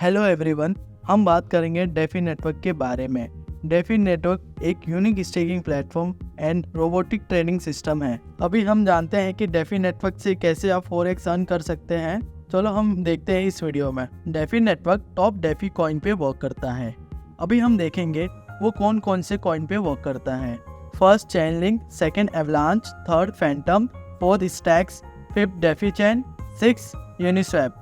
Hello everyone, हम बात करेंगे डेफी नेटवर्क के बारे में। डेफी नेटवर्क एक unique staking platform and robotic trading system है। अभी हम जानते हैं कि डेफी नेटवर्क से कैसे आप 4x अर्न कर सकते हैं। चलो हम देखते हैं इस वीडियो में। DeFi network top DeFi coin पे वर्क करता है। अभी हम देखेंगे वो कौन कौन से कॉइन पे वर्क करता है। First Chainlink, second avalanche, third Phantom, fourth stacks, fifth DeFi chain, six Uniswap.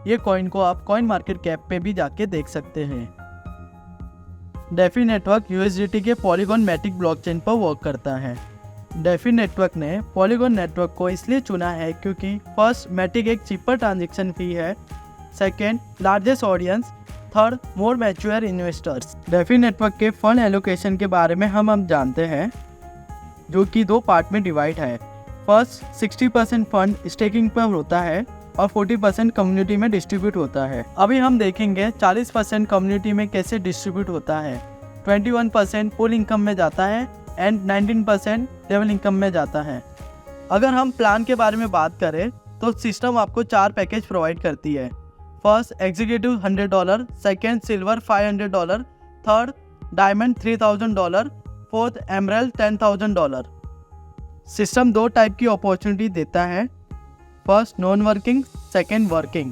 ये कॉइन को आप कॉइन मार्केट कैप पे भी जाके देख सकते हैं। डेफी नेटवर्क यूएसडीटी के पॉलीगॉन मैटिक ब्लॉकचेन पर वर्क करता है। डेफी नेटवर्क ने पॉलीगॉन नेटवर्क को इसलिए चुना है क्योंकि फर्स्ट मैटिक एक चीपर ट्रांजैक्शन फी है, सेकेंड लार्जेस्ट ऑडियंस, थर्ड मोर मैच्योर इन्वेस्टर्स। डेफी नेटवर्क के फंड एलोकेशन के बारे में हम जानते हैं, जो कि दो पार्ट में डिवाइड है। फर्स्ट 60% फंड स्टेकिंग पर होता है और 40% कम्युनिटी में डिस्ट्रीब्यूट होता है। अभी हम देखेंगे 40% कम्युनिटी में कैसे डिस्ट्रीब्यूट होता है। 21% पूल इनकम में जाता है एंड 19% लेवल इनकम में जाता है। अगर हम प्लान के बारे में बात करें तो सिस्टम आपको 4 पैकेज प्रोवाइड करती है। First executive $100, second silver $500, third diamond $3000, fourth emerald $10,000। System दो टाइप की अपॉर्चुनिटी देता है, first non working, second working.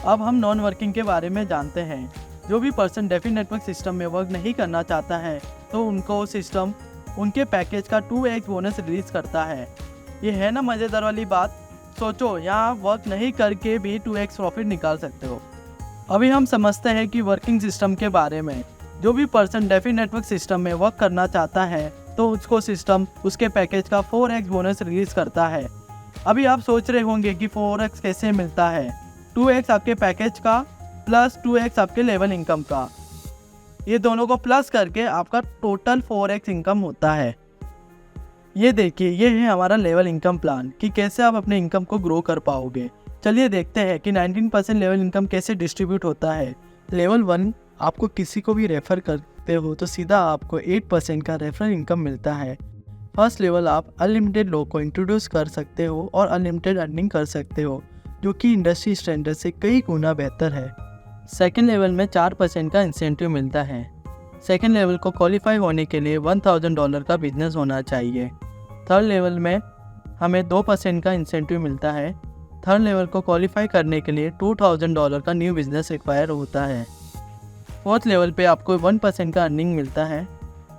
अब हम नॉन वर्किंग के बारे में जानते हैं। जो भी पर्सन डेफी नेटवर्क सिस्टम में वर्क नहीं करना चाहता है तो उनको सिस्टम उनके पैकेज का 2x बोनस रिलीज करता है। ये है ना मज़ेदार वाली बात। सोचो, यहाँ वर्क नहीं करके भी 2x प्रॉफिट निकाल सकते हो। अभी हम समझते हैं कि वर्किंग सिस्टम के बारे में। जो भी पर्सन डेफी नेटवर्क सिस्टम में वर्क करना चाहता है तो उसको सिस्टम उसके पैकेज का 4x बोनस रिलीज करता है। अभी आप सोच रहे होंगे कि 4x कैसे मिलता है। 2x आपके पैकेज का प्लस 2x आपके लेवल इनकम का, ये दोनों को प्लस करके आपका टोटल 4x इनकम होता है। ये देखिए, ये है हमारा लेवल इनकम प्लान कि कैसे आप अपने इनकम को ग्रो कर पाओगे। चलिए देखते हैं कि 19% लेवल इनकम कैसे डिस्ट्रीब्यूट होता है। लेवल 1 आपको किसी को भी रेफ़र करते हो तो सीधा आपको 8% का रेफरल इनकम मिलता है। फर्स्ट लेवल आप अनलिमिटेड लोग को इंट्रोड्यूस कर सकते हो और अनलिमिटेड अर्निंग कर सकते हो, जो कि इंडस्ट्री स्टैंडर्ड से कई गुना बेहतर है। सेकेंड लेवल में 4% का इंसेंटिव मिलता है। सेकेंड लेवल को क्वालिफाई होने के लिए $1000 का बिजनेस होना चाहिए। थर्ड लेवल में हमें 2% का इंसेंटिव मिलता है। थर्ड लेवल को क्वालिफाई करने के लिए $2000 का न्यू बिजनेस रिक्वायर होता है। फोर्थ लेवल पे आपको 1% का अर्निंग मिलता है।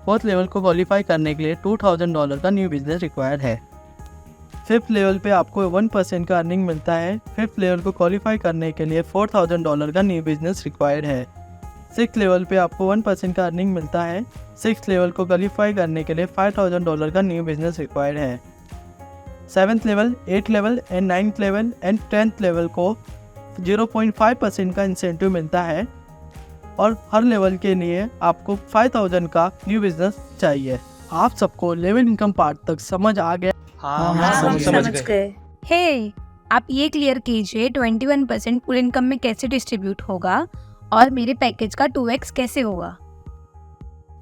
फोर्थ लेवल को क्वालिफाई करने के लिए $2000 का न्यू बिजनेस रिक्वायर्ड है। फिफ्थ लेवल पे आपको 1% का अर्निंग मिलता है। फिफ्थ लेवल को क्वालिफाई करने के लिए $4000 का न्यू बिजनेस रिक्वायर्ड है। सिक्स्थ लेवल पे आपको 1% का अर्निंग मिलता है। सिक्स्थ लेवल को क्वालिफाई करने के लिए $5000 का न्यू बिजनेस रिक्वायर्ड है। Seventh level, 8th level and 9th level and 10th level को 0.5% का इंसेंटिव मिलता है और हर लेवल के लिए आपको 5000 का न्यू बिजनेस चाहिए। आप सबको लेवल इनकम पार्ट तक समझ आ गया? हाँ, समझ गए। हे, आप ये क्लियर कीजिए 21% पूल इनकम में कैसे डिस्ट्रीब्यूट होगा और मेरे पैकेज का 2x कैसे होगा।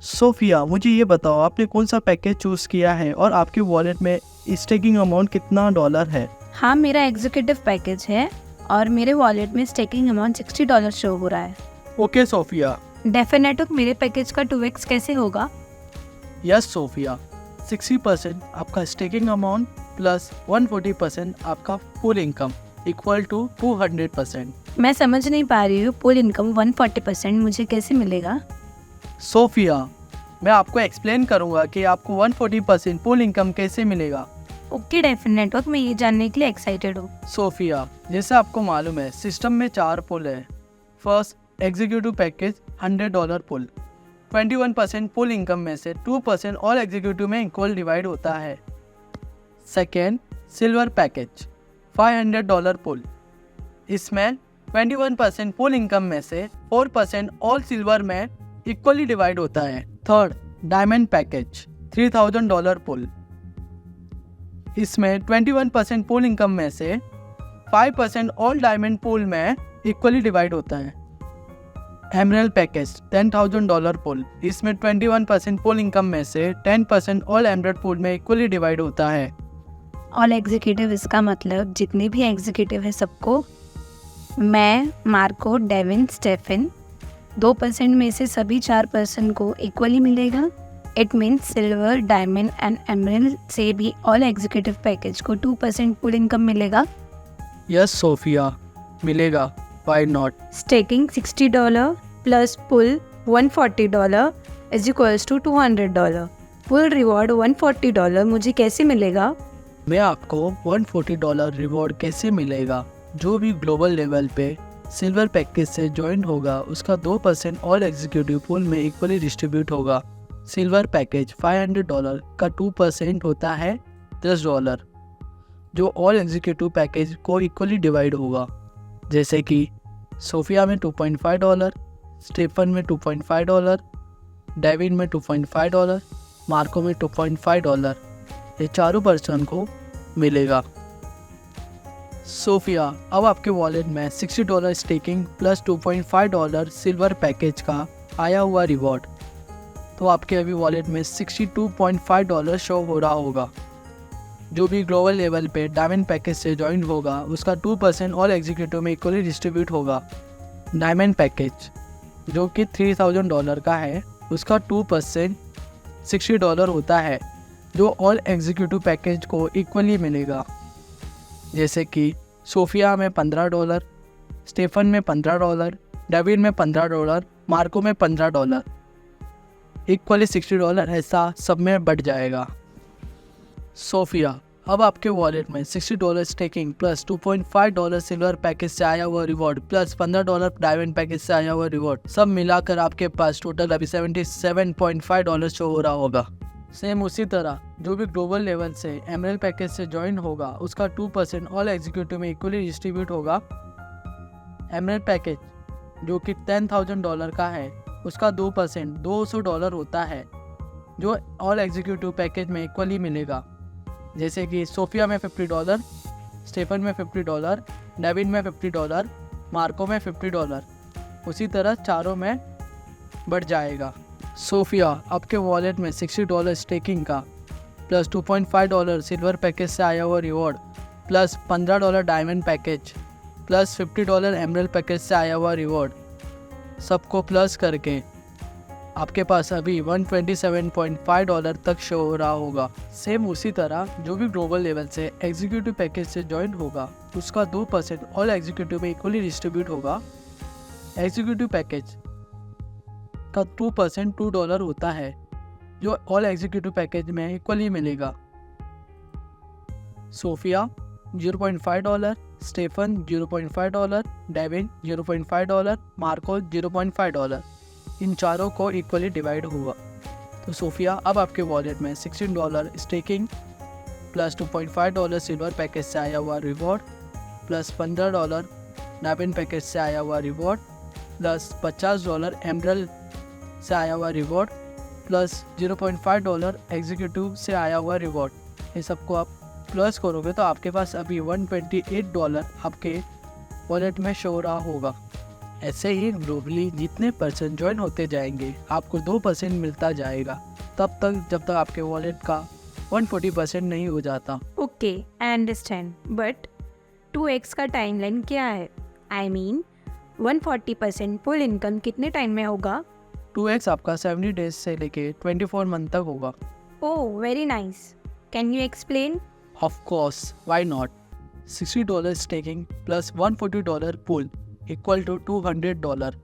सोफिया, मुझे ये बताओ आपने कौन सा पैकेज चूज किया है और आपके वॉलेट में स्टेकिंग अमाउंट कितना डॉलर है? हाँ, मेरा एग्जीक्यूटिव पैकेज है और मेरे वॉलेट में स्टेकिंग अमाउंट $60 शो हो रहा है। Okay Sophia. डेफी नेटवर्क मेरे पैकेज का 2x कैसे होगा? यस सोफिया, 60% आपका स्टेकिंग अमाउंट प्लस 140% आपका पूल इनकम इक्वल टू 200%। मैं समझ नहीं पा रही हूँ, पूल इनकम 140% मुझे कैसे मिलेगा? सोफिया, मैं आपको एक्सप्लेन करूँगा कि आपको 140% पूल इनकम कैसे मिलेगा। ओके डेफी नेटवर्क, मैं ये जानने के लिए एक्साइटेड हूँ। सोफिया, जैसे आपको मालूम है सिस्टम में 4 पुल है। फर्स्ट एग्जीक्यूटिव पैकेज $100 पुल, 21% पुल इनकम में से 2% ऑल एग्जीक्यूटिव में इक्वल डिवाइड होता है। सेकेंड सिल्वर पैकेज $500 पुल, इसमें 21% पुल इनकम में से 4% ऑल सिल्वर में इक्वली डिवाइड होता है। थर्ड डायमंड पैकेज $3000 पुल, इसमें 21% पुल इनकम में से 5% ऑल डायमंड पुल में इक्वली डिवाइड होता है। एमरल्ड पैकेज $10,000 पुल, इसमें 21% पुल इनकम में से 10% ऑल एमरल्ड पुल में इक्वली डिवाइड होता है। ऑल एग्जीक्यूटिव, इसका मतलब जितने भी एग्जीक्यूटिव है सबको मैं, मार्को, डेविन, स्टेफन 2% में से सभी 4% को इक्वली मिलेगा। It means silver, diamond and emerald से भी ऑल एग्जीक्यूटिव पैकेज को 2% पुल इनकम मिलेगा। यस सोफिया, मिलेगा, why not. Staking $60 plus pool $140 is equals to $200। Pool reward $140 मुझे कैसे मिलेगा? मैं आपको $140 रिवॉर्ड कैसे मिलेगा? जो भी ग्लोबल लेवल पे सिल्वर पैकेज से ज्वाइन होगा उसका 2% ऑल एग्जीक्यूटिव पूल में इक्वली डिस्ट्रीब्यूट होगा। सिल्वर पैकेज $500 का 2% होता है $10, जो ऑल एग्जीक्यूटिव पैकेज को इक्वली डिवाइड होगा। जैसे कि सोफिया में $2.5, स्टेफन में $2.5, डेविन में $2.5, मार्को में $2.5, ये चारों पर्सन को मिलेगा। सोफिया, अब आपके वॉलेट में $60 स्टेकिंग प्लस $2.5 सिल्वर पैकेज का आया हुआ रिवॉर्ड, तो आपके अभी वॉलेट में $62.5 शो हो रहा होगा। जो भी ग्लोबल लेवल पे डायमंड पैकेज से ज्वाइन होगा उसका 2% ऑल एग्जीक्यूटिव में इक्वली डिस्ट्रीब्यूट होगा। डायमंड पैकेज जो कि $3000 का है उसका 2% $60 होता है, जो ऑल एग्जीक्यूटिव पैकेज को इक्वली मिलेगा। जैसे कि सोफिया में $15, स्टेफन में $15, डेविन में $15, मार्को में $15, इक्वली $60 ऐसा सब में बढ़ जाएगा। सोफिया, अब आपके वॉलेट में $60 स्टेकिंग प्लस $2.5 सिल्वर पैकेज से आया हुआ रिवॉर्ड प्लस $15 डायमंड पैकेज से आया हुआ रिवॉर्ड सब मिलाकर आपके पास टोटल अभी $77.5 शो हो रहा होगा। सेम उसी तरह जो भी ग्लोबल लेवल से एमरल्ड पैकेज से ज्वाइन होगा उसका 2% ऑल एग्जीक्यूटिव में इक्वली डिस्ट्रीब्यूट होगा। एमरल्ड पैकेज जो कि $10,000 का है उसका 2% $200 होता है, जो ऑल एग्जीक्यूटिव पैकेज में इक्वली मिलेगा। जैसे कि सोफिया में $50, स्टेफन में $50, डेविन में $50, मार्को में $50, उसी तरह चारों में बढ़ जाएगा। सोफिया, आपके वॉलेट में $60 स्टेकिंग का प्लस $2.5 सिल्वर पैकेज से आया हुआ reward plus $15 diamond package plus $50 emerald package से आया हुआ रिवॉर्ड सबको प्लस करके आपके पास अभी $127.5 तक शो हो रहा होगा। सेम उसी तरह जो भी ग्लोबल लेवल से एग्जीक्यूटिव पैकेज से ज्वाइन होगा उसका 2% ऑल एग्जीक्यूटिव में इक्वली डिस्ट्रीब्यूट होगा। एग्जीक्यूटिव पैकेज का 2% $2 होता है, जो ऑल एग्जीक्यूटिव पैकेज में इक्वली मिलेगा। सोफिया $0.5, स्टेफन $0.5, डेविन $0.5, मार्को $0.5, इन चारों को इक्वली डिवाइड होगा। तो सोफिया, अब आपके वॉलेट में $16 स्टेकिंग प्लस $2.5 सिल्वर पैकेज से आया हुआ रिवॉर्ड प्लस $15 डायमंड पैकेज से आया हुआ रिवॉर्ड प्लस $50 एमरल्ड से आया हुआ रिवॉर्ड प्लस $0.5 एग्जीक्यूटिव से आया हुआ रिवॉर्ड, ये सबको आप प्लस करोगे तो आपके पास अभी $128 आपके वॉलेट में शो रहा होगा। ऐसे ही ग्लोबली जितने पर्सन ज्वाइन होते जाएंगे आपको 2% मिलता जाएगा, तब तक जब तक आपके वॉलेट का 140% नहीं हो जाता। Okay, I understand, but 2x का टाइमलाइन क्या है? आई मीन 140% फुल इनकम कितने टाइम में होगा? 2x आपका 70 डेज से लेके 24 मंथ तक होगा। Oh, very nice, can you explain? Of course, why not. $60 staking plus $140 pool equal to $200।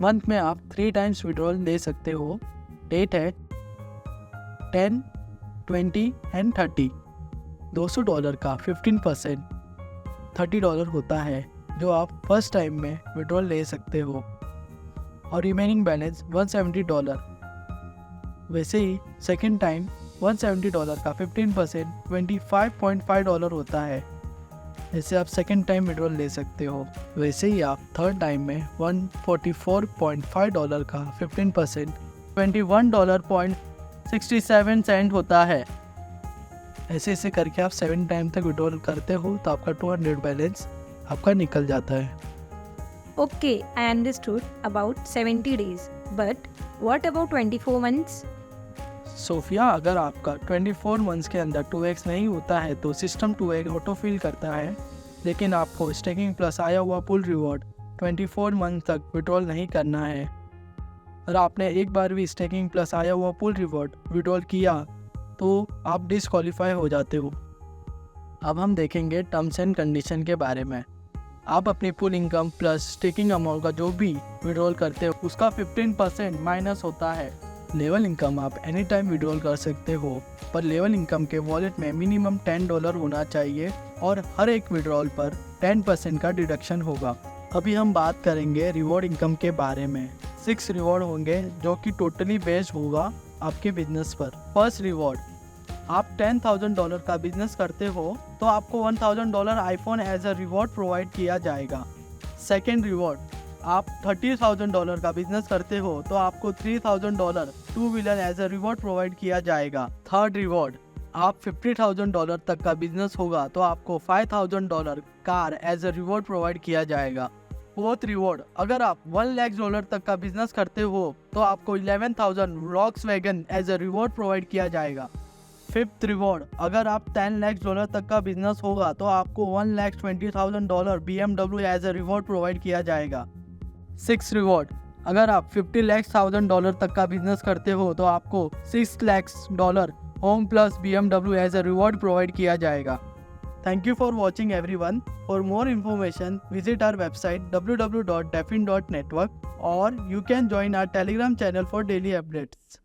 Month में आप 3 टाइम्स विड्रॉल ले सकते हो। डेट है 10, 20 एंड 30। $200 का 15% $30 होता है, जो आप फर्स्ट टाइम में विड्रॉल ले सकते हो, और रिमेनिंग बैलेंस $170। वैसे ही सेकेंड टाइम $170 का 15% $25.5 होता है, जैसे आप सेकेंड टाइम विड्रॉल ले सकते हो। वैसे ही आप थर्ड टाइम में $144.5 का 15% $21.67 होता है। ऐसे ऐसे करके आप 7 टाइम तक विड्रॉल करते हो तो आपका 200 बैलेंस आपका निकल जाता है। Okay, I understood about 70 days, but what about 24 months? Sophia, अगर आपका 24 मंथ्स के अंदर 2x नहीं होता है तो सिस्टम 2x ऑटो फिल करता है, लेकिन आपको स्टेकिंग प्लस आया हुआ पुल रिवॉर्ड 24 मंथ तक विड्रॉल नहीं करना है। अगर आपने एक बार भी स्टेकिंग प्लस आया हुआ पुल रिवॉर्ड विड्रॉल किया तो आप डिसक्वालीफाई हो जाते हो। अब हम देखेंगे टर्म्स एंड कंडीशन के बारे में। आप अपनी पुल इनकम प्लस स्टेकिंग अमाउंट का जो भी विड्रॉल करते हो उसका 15% माइनस होता है। लेवल इनकम आप एनी टाइम विड्रॉल कर सकते हो, पर लेवल इनकम के वॉलेट में मिनिमम $10 होना चाहिए और हर एक विड्रॉल पर 10% का डिडक्शन होगा। अभी हम बात करेंगे रिवॉर्ड इनकम के बारे में। 6 रिवॉर्ड होंगे जो कि टोटली बेस्ड होगा आपके बिजनेस पर। फर्स्ट रिवॉर्ड, आप $10,000 का बिजनेस करते हो तो आपको $1,000 iPhone as a reward provide किया जाएगा। सेकेंड रिवॉर्ड, आप $30,000 का बिजनेस करते हो तो आपको $3,000 two wheeler as a reward provide किया जाएगा। थर्ड रिवॉर्ड, आप $50,000 तक का बिजनेस होगा तो आपको $5,000 car as a reward provide किया जाएगा। फोर्थ रिवॉर्ड, अगर आप $1 लाख तक का बिजनेस करते हो तो आपको 11,000 Volkswagen as a reward provide किया जाएगा। फिफ्थ रिवॉर्ड, अगर आप $10 लाख तक का बिजनेस होगा तो आपको $1,20,000 BMW as a reward provide किया जाएगा। सिक्स रिवॉर्ड, अगर आप $50 लाख तक का बिजनेस करते हो तो आपको $6 lakh home plus BMW as a reward provide किया जाएगा। Thank you for watching everyone. For more information, visit our website www.defin.network or you can join our Telegram channel for daily updates.